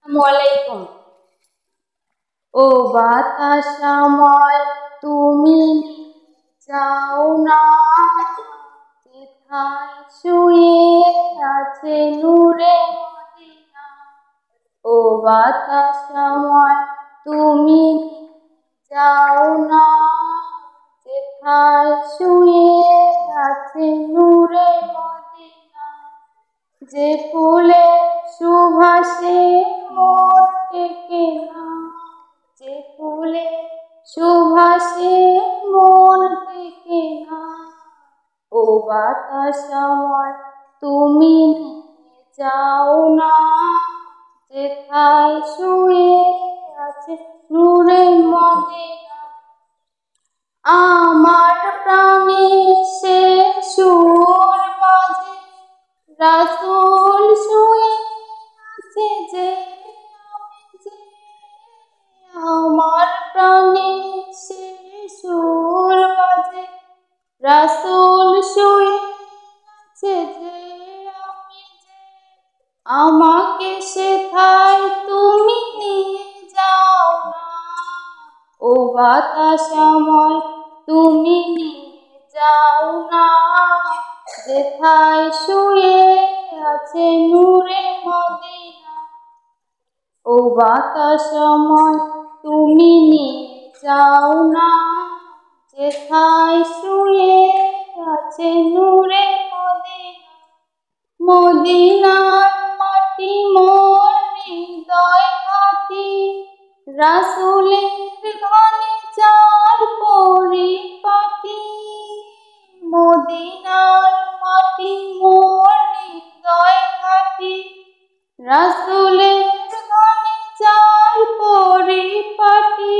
আসসালামাইকুম। ও বাতাসাময় তুমি যাও না, যেথায় শুয়ে আছে নূরে মদিনা। ও বাতাসাময় তুমি যাও না, যেথায় শুয়ে আছে নূরে মদিনা। যে ফুলে সুভাষে মন টেকে না, যে ফুলে সুভাষে মন টেকে না। ও বাতাসাময় তুমি যাও না, যেথায় শুয়ে আছে নূরে মদিনা। আমার প্রাণে সে সুর বাজে, রাসূল শুয়ে আছে যে। আমার প্রাণে সে সুর বাজে, রাসূল শুয়ে আছে যে। আমাকে সেথায় তুমি নিয়ে যাও না, ও বাতাসাময় তুমি নিয়ে যাও না, যেথায় শুয়ে আছে নূরে মদিনা। ও বাতাসাময় তুমি নিয়ে যাও না, যেথায় শুয়ে আছে নূরে মদিনা। মদিনার মাটি মোর হৃদয় ঘাঁটি, রাসূলের গানে চার পরিপাটি। মদিনার মাটি মোর হৃদয় ঘাঁটি, রাসূলের গানে চার পরিপাটি।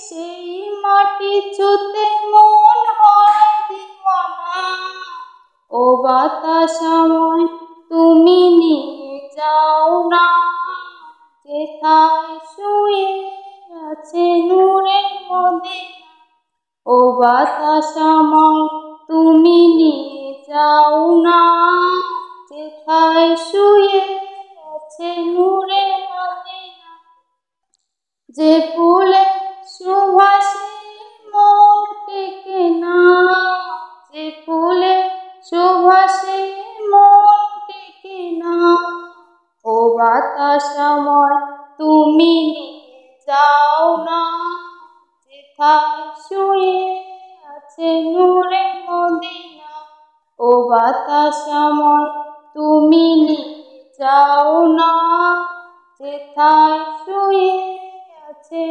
সেই মাটি ছুঁতে মন হয় দিওয়ানা, ও বাতাসাময় তুমি নিয়ে যাও না, যেথায় শুয়ে আছে নূরে মদিনা। ও বাতাসাময় তুমি নিয়ে যাও না, যেথায় শুয়ে আছে নূরে মদিনা। যে ফুলে সুভাষে মন টেকে না, যে ফুলে সুভাষে মন টেকে না। ও বাতাসাময় তুমি নিয়ে যাও না, যেথায় শুয়ে আছে নূরে মদিনা। ও বাতাসাময় তুমি নিয়ে যাও না, যেথায় শুয়ে আছে